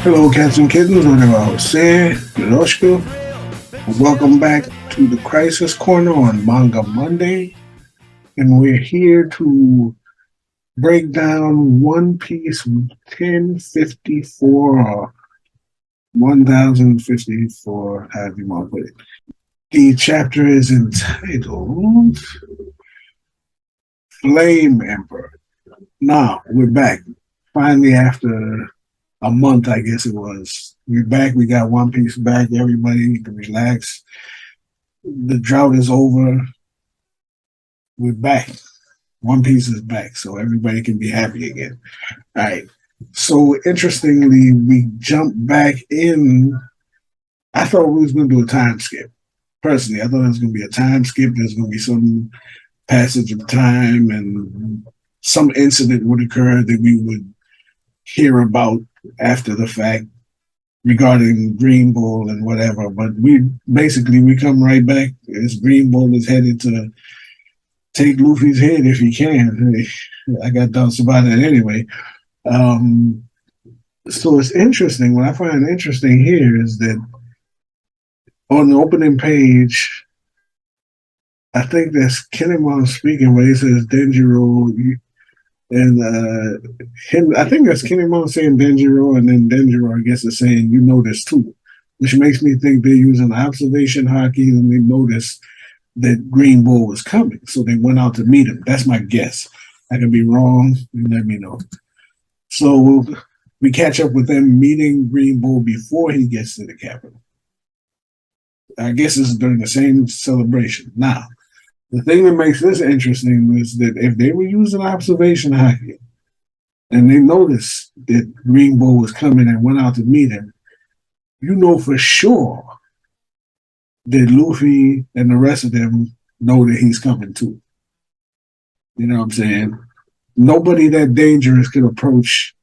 Hello, cats and kittens, whatever I was saying, Miloshko. Welcome back to the Crisis Corner on Manga Monday. And we're here to break down One Piece 1054 or 1054, however you want to put it. The chapter is entitled Flame Emperor. Now, we're back. Finally, after a month, I guess it was. We're back. We got One Piece back. Everybody can relax. The drought is over. We're back. One Piece is back, so everybody can be happy again. All right. So interestingly, we jumped back in. I thought we was going to do a time skip. Personally, I thought it was going to be a time skip. There's going to be some passage of time, and some incident would occur that we would hear about after the fact regarding Green Bull and whatever. But we come right back as Green Bull is headed to take Luffy's head if he can. I got doubts about it anyway. Um, so it's interesting. What I find interesting here is that on the opening page, I think that's Kinemon speaking where he says Denjiro and him. I think that's Kinemon saying Denjiro, and then Denjiro, I guess, is saying you know this too, which makes me think they're using observation hockey and they noticed that Green Bull was coming, so they went out to meet him. That's my guess. I can be wrong. You let me know. So we catch up with them meeting Green Bull before he gets to the capital. I guess this is during the same celebration. Now, the thing that makes this interesting is that if they were using observation hockey and they noticed that Green Bull was coming and went out to meet him, you know for sure that Luffy and the rest of them know that he's coming too. You know what I'm saying? Nobody that dangerous can approach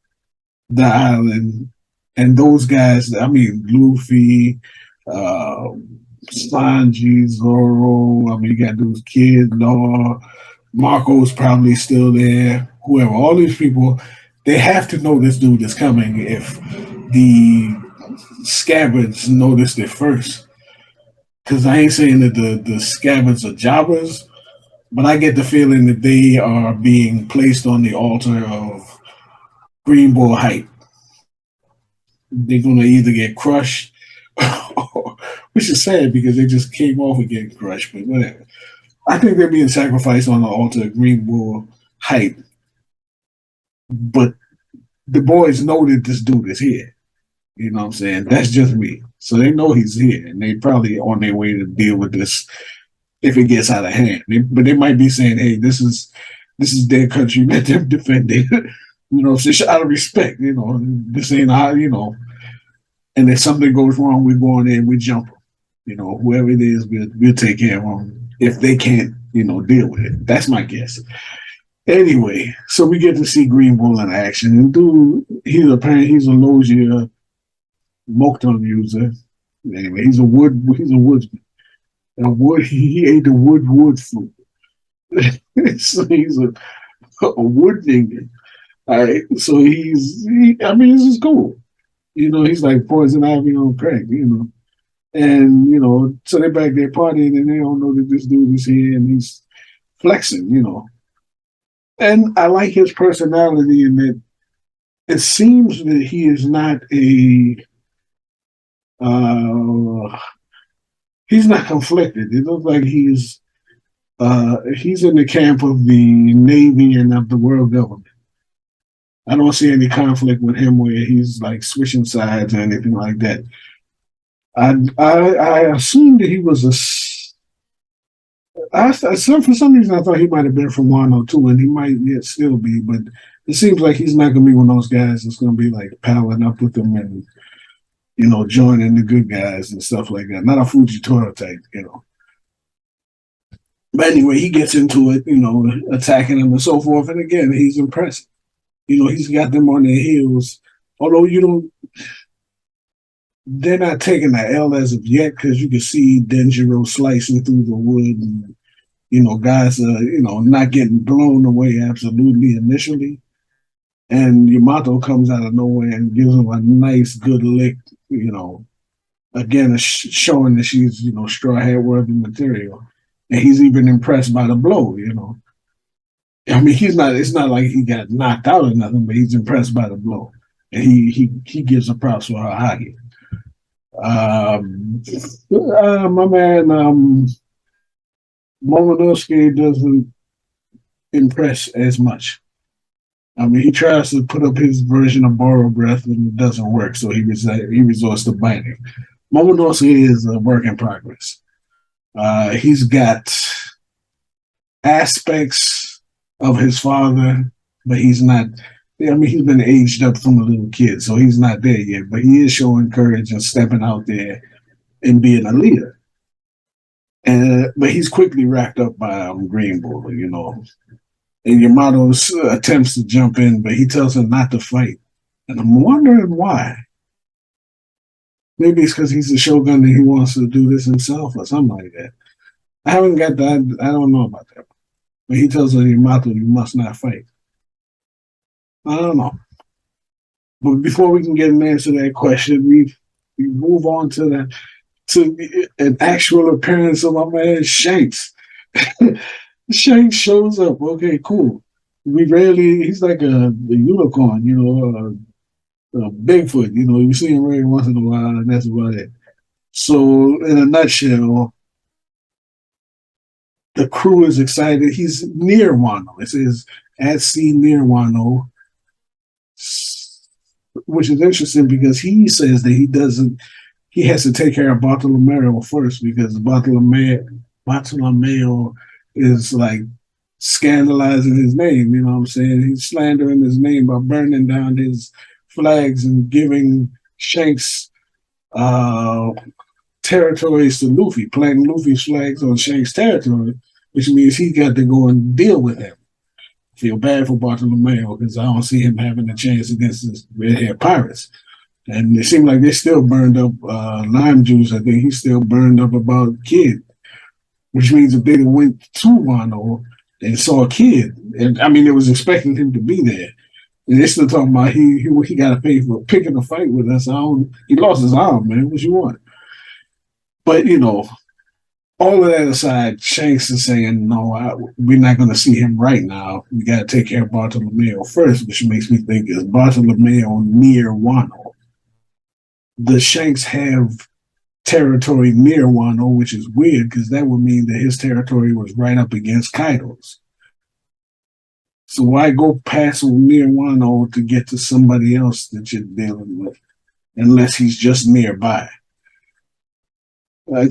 the island. And those guys, I mean, Luffy, uh, Sanji, Zoro, I mean, you got those kids, Law, Marco's probably still there, whoever, all these people, they have to know this dude is coming if the scabbards noticed it first. Because I ain't saying that the scabbards are jobbers, but I get the feeling that they are being placed on the altar of Green Bull hype. They're going to either get crushed, which is sad because they just came off of getting crushed, but whatever. I think they're being sacrificed on the altar of Green Bull hype. But the boys know that this dude is here. You know what I'm saying? That's just me. So they know he's here, and they probably on their way to deal with this if it gets out of hand. But they might be saying, "Hey, this is their country. Let them defend it." You know, so out of respect. You know, this ain't how you know. And if something goes wrong, we go in there and we jump them. You know, whoever it is, we'll take care of them if they can't, deal with it. That's my guess. Anyway, so we get to see Green Bull in action. And dude, he's a Logia Mokton user. Anyway, he's a woodsman. He ate the wood fruit. So he's a wood nigga. All right. So I mean, this is cool. He's like poison ivy on crack. And, so they're back there partying and they don't know that this dude is here and he's flexing. And I like his personality in that it seems that he is not uh, he's not conflicted. It looks like he's in the camp of the Navy and of the world government. I don't see any conflict with him where he's like switching sides or anything like that. I assumed that he was for some reason I thought he might have been from 102, and he might yet still be, but it seems like he's not gonna be one of those guys that's gonna be like palling up with them and joining the good guys and stuff like that. Not a Fujitora type. But anyway, he gets into it, attacking them and so forth. And again, he's impressive. He's got them on their heels. Although they're not taking the L as of yet because you can see Denjiro slicing through the wood and guys are not getting blown away absolutely initially. and Yamato comes out of nowhere and gives him a nice, good lick. You know, again, showing that she's straw hat worthy material, and he's even impressed by the blow. I mean, he's not. It's not like he got knocked out or nothing, but he's impressed by the blow, and he gives a props for her hockey. My man Momonosuke doesn't impress as much. I mean, he tries to put up his version of borrow breath and it doesn't work, so he resorts to biting. Momonosuke is a work in progress. He's got aspects of his father, but he's not. I mean, he's been aged up from a little kid, so he's not there yet. But he is showing courage and stepping out there and being a leader. And but he's quickly wrapped up by Green Bull. And Yamato attempts to jump in, but he tells him not to fight. And I'm wondering why. Maybe it's because he's the shogun and he wants to do this himself or something like that. I haven't got that. I don't know about that. But he tells Yamato, you must not fight. I don't know. But before we can get an answer to that question, we move on to an actual appearance of my man Shanks. Shanks shows up. Okay, cool. He's like a unicorn, a Bigfoot. You see him every once in a while, and that's about it. So, in a nutshell, the crew is excited. He's near Wano. It says at sea near Wano, which is interesting because he says that he has to take care of Bartolomeo first because Bartolomeo is like scandalizing his name. You know what I'm saying? He's slandering his name by burning down his flags and giving Shanks territories to Luffy, planting Luffy's flags on Shanks' territory, which means he got to go and deal with him. Feel bad for Bartolomeo because I don't see him having a chance against the red-haired pirates. And it seemed like they still burned up lime juice. I think he's still burned up about Kid, which means if they went to Wano and saw a Kid, and I mean, they was expecting him to be there. And they're still talking about he got to pay for picking a fight with us. He lost his arm, man. What you want? But all of that aside, Shanks is saying, no, we're not going to see him right now. We got to take care of Bartolomeo first, which makes me think, is Bartolomeo near Wano? Does Shanks have territory near Wano, which is weird because that would mean that his territory was right up against Kaido's. So why go past near Wano to get to somebody else that you're dealing with, unless he's just nearby?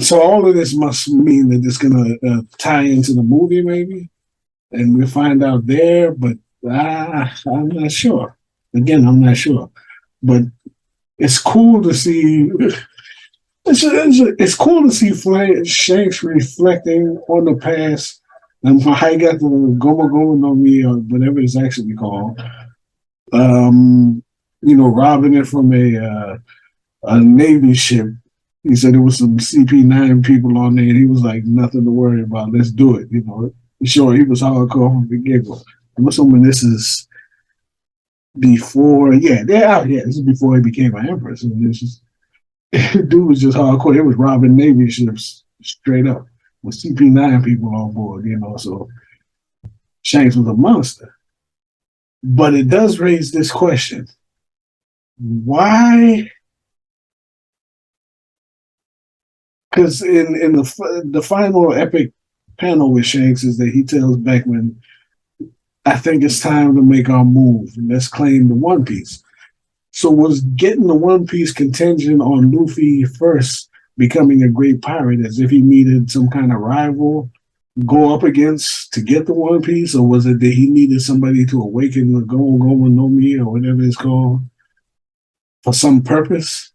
So all of this must mean that it's going to tie into the movie, maybe, and we'll find out there. But I'm not sure. Again, I'm not sure. But it's cool to see. It's cool to see Shanks reflecting on the past and how he got the Goma Goma no Mi or whatever it's actually called. Robbing it from a Navy ship. He said there was some CP9 people on there, and he was like, nothing to worry about. Let's do it. Sure, he was hardcore from the get-go. I'm assuming this is before, this is before he became an empress. And this is, dude was just hardcore. It was robbing Navy ships straight up with CP9 people on board, so Shanks was a monster. But it does raise this question. Why? Because in the final epic panel with Shanks is that he tells Beckman, I think it's time to make our move. Let's claim the One Piece. So was getting the One Piece contingent on Luffy first becoming a great pirate as if he needed some kind of rival go up against to get the One Piece? Or was it that he needed somebody to awaken the Goma Goma no Mi or whatever it's called for some purpose?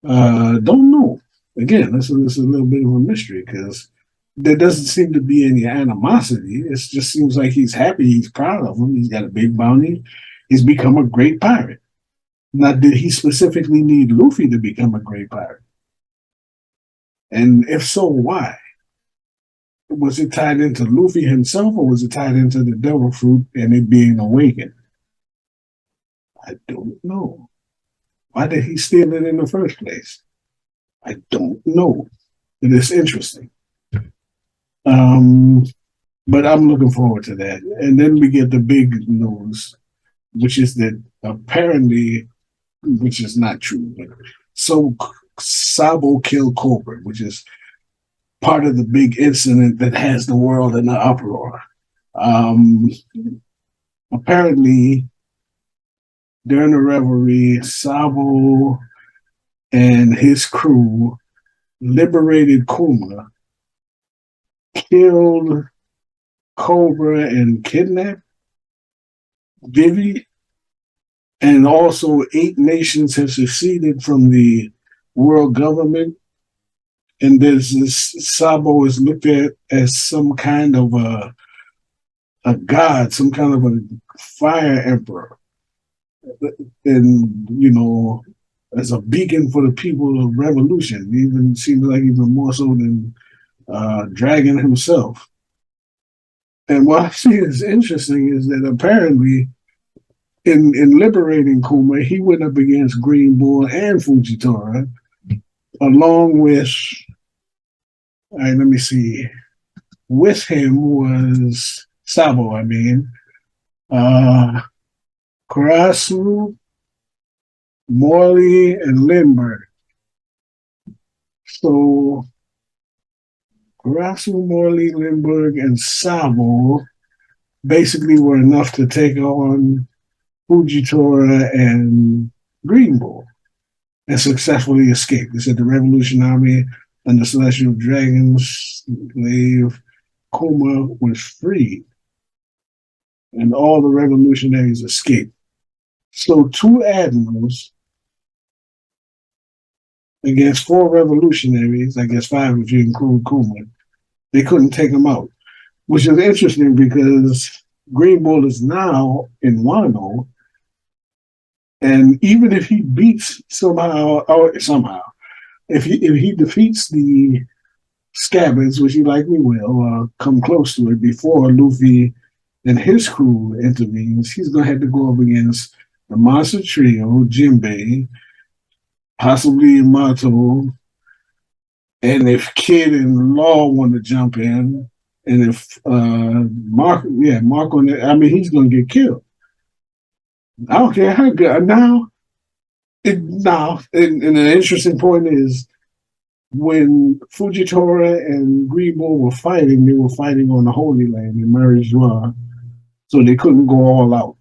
Don't know. Again, this is a little bit of a mystery because there doesn't seem to be any animosity. It just seems like he's happy. He's proud of him. He's got a big bounty. He's become a great pirate. Now, did he specifically need Luffy to become a great pirate? And if so, why? Was it tied into Luffy himself or was it tied into the Devil Fruit and it being awakened? I don't know. Why did he steal it in the first place? I don't know. It is interesting. Um, but I'm looking forward to that. And then we get the big news, which is that apparently, which is not true, but so Sabo killed Cobra, which is part of the big incident that has the world in an uproar. Um, apparently, during the revelry, Sabo and his crew liberated Kuma, killed Cobra, and kidnapped Vivi. And also, 8 nations have seceded from the world government. And there's this Sabo is looked at as some kind of a god, some kind of a fire emperor, and as a beacon for the people of revolution. Even seems like even more so than Dragon himself. And what I see is interesting is that apparently in liberating Kuma, he went up against Green Bull and Fujitora, along with, all right, let me see, with him was Sabo, uh, Karasu, Morley, and Lindbergh. So Karasu, Morley, Lindbergh, and Sabo basically were enough to take on Fujitora and Green Bull and successfully escaped. They said the Revolution Army and the Celestial Dragons slave Kuma was freed, and all the revolutionaries escaped. So 2 admirals against 4 revolutionaries, I guess 5 if you include Kuma, they couldn't take him out, which is interesting because Green Bull is now in Wano, and even if he beats somehow, if he defeats the Scabbards, which he likely will, come close to it before Luffy and his crew intervenes, he's going to have to go up against the Monster Trio, Jinbei, possibly Mato, and if Kid and Law want to jump in, and if Mark, he's going to get killed. I don't care how good. And an interesting point is when Fujitora and Green Bull were fighting, they were fighting on the Holy Land in Marijois, so they couldn't go all out.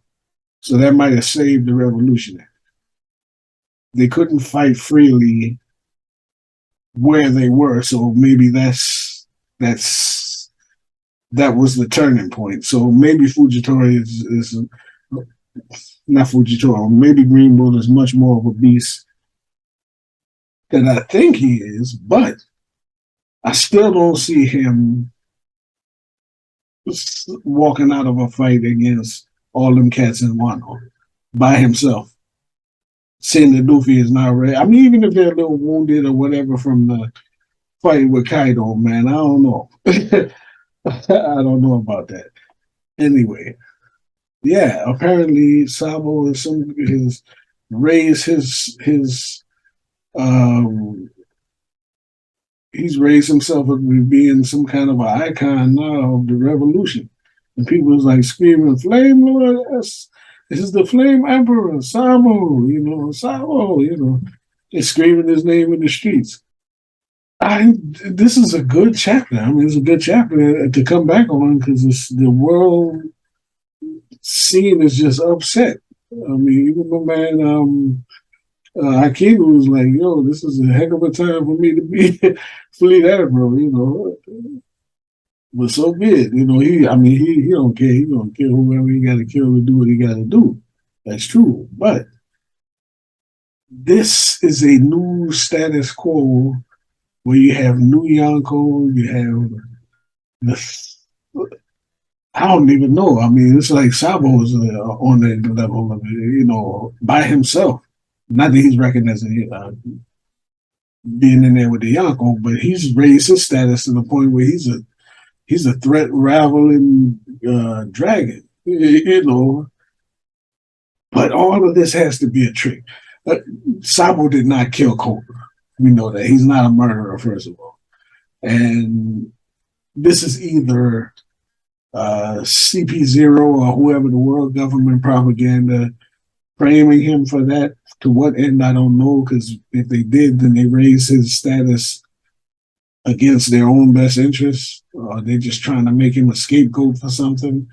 So that might have saved the revolution. They couldn't fight freely where they were, so maybe that was the turning point. So maybe Fujitora is not Fujitora. Maybe Green Bull is much more of a beast than I think he is, but I still don't see him walking out of a fight against all them cats in Wano by himself. Seeing that Luffy is not ready. I mean, even if they're a little wounded or whatever from the fight with Kaido, man, I don't know. I don't know about that. Anyway, yeah, apparently Sabo is raised his um he's raised himself up to being some kind of an icon now of the revolution. And people is like screaming, Flame Lord, yes, this is the Flame Emperor, Sabo, they're screaming his name in the streets. This is a good chapter. I mean, it's a good chapter to come back on because the world scene is just upset. I mean, even my man Hakeem was like, "Yo, this is a heck of a time for me to be Fleet Admiral," But so be it. He don't care. He don't kill whoever he got to kill to do what he got to do. That's true. But this is a new status quo where you have new Yonko, you have the. I don't even know. I mean, it's like Sabo is on the level of by himself. Not that he's recognizing being in there with the Yonko, but he's raised his status to the point where he's a threat raveling dragon. But all of this has to be a trick. Sabo did not kill Cobra. We know that he's not a murderer, first of all, and this is either CP0 or whoever the world government propaganda framing him for that. To what end, I don't know, because if they did, then they raised his status against their own best interests. Or they're just trying to make him a scapegoat for something.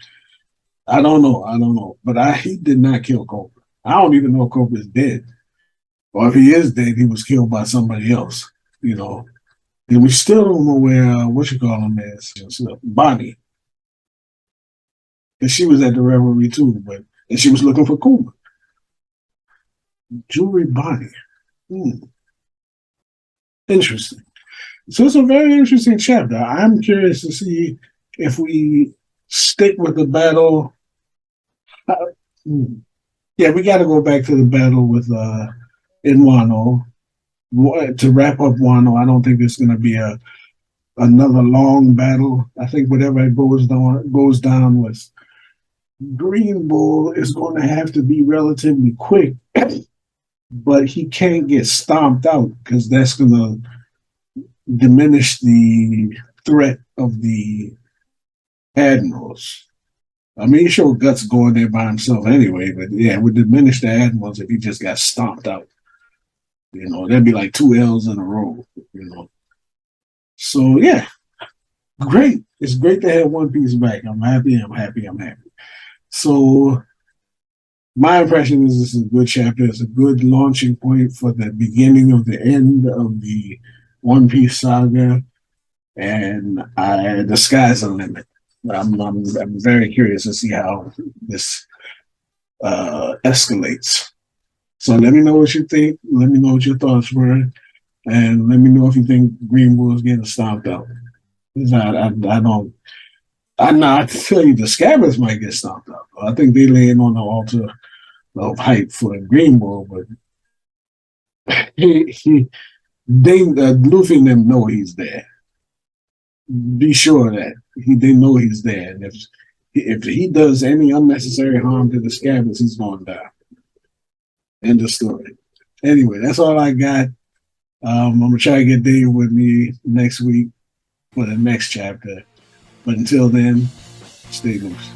I don't know. I don't know. But he did not kill Cobra. I don't even know if Cobra is dead. Or if he is dead, he was killed by somebody else, you know. And we still don't know where, what you call him is, Bonnie. And she was at the revelry too, and she was looking for Cobra. Jewelry Bonnie. Interesting. So it's a very interesting chapter. I'm curious to see if we stick with the battle. Yeah, we got to go back to the battle with in Wano to wrap up Wano. I don't think it's going to be another long battle. I think whatever goes down with Green Bull is going to have to be relatively quick, but he can't get stomped out because that's going to diminish the threat of the admirals. I mean, he showed guts going there by himself anyway, but yeah, it would diminish the admirals if he just got stomped out. You know, that'd be like 2 L's in a row, you know. So yeah, great. It's great to have One Piece back. I'm happy. So my impression is this is a good chapter. It's a good launching point for the beginning of the end of the One Piece saga, and the sky's the limit. I'm very curious to see how this escalates. So let me know what you think. Let me know what your thoughts were, and let me know if you think Green Bull is getting stomped out. I don't. I not tell you the Scabbards might get stomped out. I think they laying on the altar of hype for Green Bull, but Luffy and them know he's there. Be sure that they know he's there, and if he does any unnecessary harm to the Scabbards, he's going to die. End of story. Anyway, that's all I got. I'm gonna try to get Dave with me next week for the next chapter. But until then, stay loose.